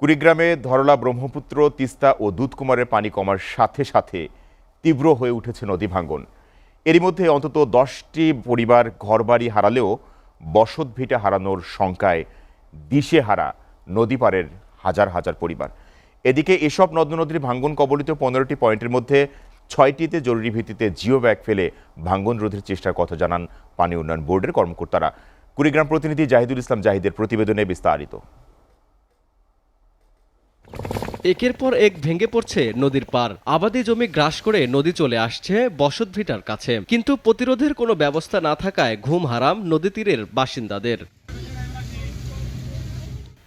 কুড়িগ্রামে ধরলা ব্রহ্মপুত্র, তিস্তা ও দুধকুমারের পানি কমার সাথে সাথে তীব্র হয়ে উঠেছে নদী ভাঙ্গন। এরই মধ্যে অন্তত 10টি পরিবার ঘরবাড়ি হারালেও বসতভিটা হারানোর শঙ্কায় দিশেহারা নদী পারের হাজার হাজার পরিবার। এদিকে এসব নদ নদীর ভাঙ্গন কবলিত 15টি পয়েন্টের মধ্যে 6টিতে জরুরি ভিত্তিতে জিও ব্যাগ ফেলে ভাঙ্গন রোধের চেষ্টার কথা জানান পানি উন্নয়ন বোর্ডের কর্মকর্তারা। কুড়িগ্রাম প্রতিনিধি জাহিদুল ইসলাম জাহিদের প্রতিবেদনে বিস্তারিত। একের পর এক ভেঙে পড়ছে নদীর পার, আবাদি জমি গ্রাস করে নদী চলে আসছে বসতভিটার কাছে, কিন্তু প্রতিরোধের কোনো ব্যবস্থা না থাকায় ঘুম হারাম নদী তীরের বাসিন্দাদের।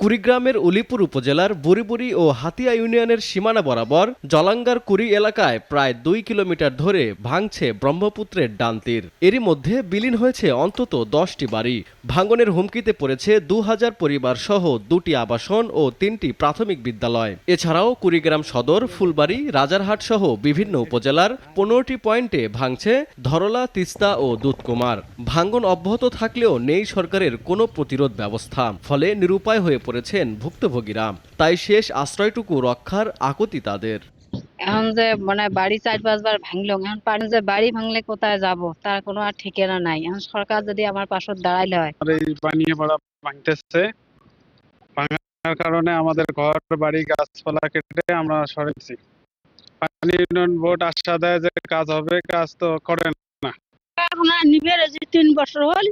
কুড়িগ্রামের উলিপুর উপজেলার বুড়িবুড়ি ও হাতিয়া ইউনিয়নের সীমানা বরাবর জলাঙ্গার কুড়ি এলাকায় প্রায় 2 কিলোমিটার ধরে ভাঙছে ব্রহ্মপুত্রের ডান তীর। এরই মধ্যে বিলীন হয়েছে অন্তত 10টি বাড়ি। ভাঙনের হুমকিতে পড়েছে 2000 পরিবার সহ 2টি আবাসন ও 3টি প্রাথমিক বিদ্যালয়। এছাড়াও কুড়িগ্রাম সদর, ফুলবাড়ি, রাজারহাট সহ বিভিন্ন উপজেলার 15টি পয়েন্টে ভাঙছে ধরলা, তিস্তা ও দুধকুমার। ভাঙন অব্যাহত থাকলেও নেই সরকারের কোনো প্রতিরোধ ব্যবস্থা, ফলে নিরুপায় হয়ে পড়েছেন ভুক্তভোগীরা। তাই শেষ আশ্রয়টুকু রক্ষার আকুতি তাদের। এখন যে বাড়ি 4-5 বার ভাঙলো, এখন পানি যে বাড়ি ভাঙলে কোথায় যাব তার কোনো আর ঠিকানা নাই। এখন সরকার যদি আমার পাশে দাঁড়াইলে হয়। এই পানি ভাঙতেছে, ভাঙার কারণে আমাদের ঘর বাড়ি গাছপালা কেটে আমরা সরেছি। পানি উন্নয়ন বোর্ড আশা দেয় যে কাজ হবে, কাজ তো করে না। এখন নিবের 3 বছর হল,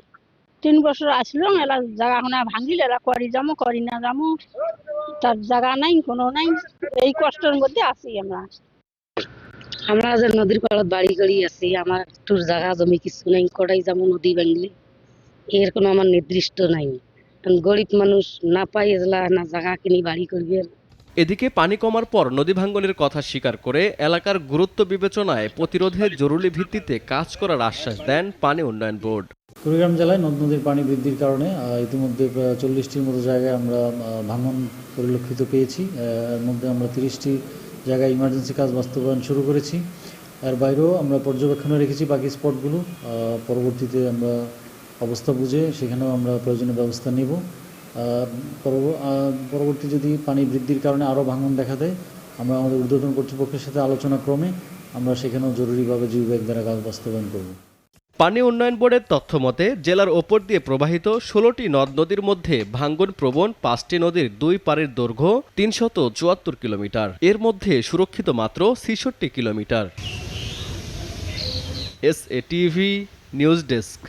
3 বছর আসলো এলা জায়গা এখন ভাঙিল, এলা করি না যাবো, তার জায়গা নাই, কোনো নাই। এই কষ্টের মধ্যে আছি আমরা যে নদীর পাড়ত বাড়ি করি আছি, আমার একটু জায়গা জমি কিছু নাই, কটাই যাবো নদী ভাঙলে এর কোনো আমার নির্দিষ্ট নাই। গরিব মানুষ না পাই এজলা না জায়গা কিনি বাড়ি করবে। এদিকে পানি কমার পর নদী ভাঙ্গনের কথা স্বীকার করে এলাকার গুরুত্ব বিবেচনায় প্রতিরোধের জরুরি ভিত্তিতে কাজ করার আশ্বাস দেন পানি উন্নয়ন বোর্ড। কুড়িগ্রাম জেলায় নদ নদীর পানি বৃদ্ধির কারণে ইতিমধ্যে 40টির মতো জায়গায় আমরা ভাঙন পরিলক্ষিত পেয়েছি। এর মধ্যে আমরা 30টি জায়গায় ইমার্জেন্সি কাজ বাস্তবায়ন শুরু করেছি। এর বাইরেও আমরা পর্যবেক্ষণে রেখেছি বাকি স্পটগুলো। পরবর্তীতে আমরা অবস্থা বুঝে সেখানেও আমরা প্রয়োজনীয় ব্যবস্থা নেব। পরবর্তী যদি পানি বৃদ্ধির কারণে আরও ভাঙন দেখা দেয়, আমরা আমাদের ঊর্ধ্বতন কর্তৃপক্ষের সাথে আলোচনা ক্রমে আমরা সেখানেও জরুরিভাবে জিও ব্যাগ দ্বারা কাজ বাস্তবায়ন করব। পানি উন্নয়ন বোর্ডের তথ্য মতে জেলার ওপর দিয়ে প্রবাহিত 16টি নদ নদীর মধ্যে ভাঙ্গন প্রবণ 5টি নদীর 2 পারের দৈর্ঘ্য 374 কিলোমিটার। এর মধ্যে সুরক্ষিত মাত্র 66 কিলোমিটার। SATV news desk.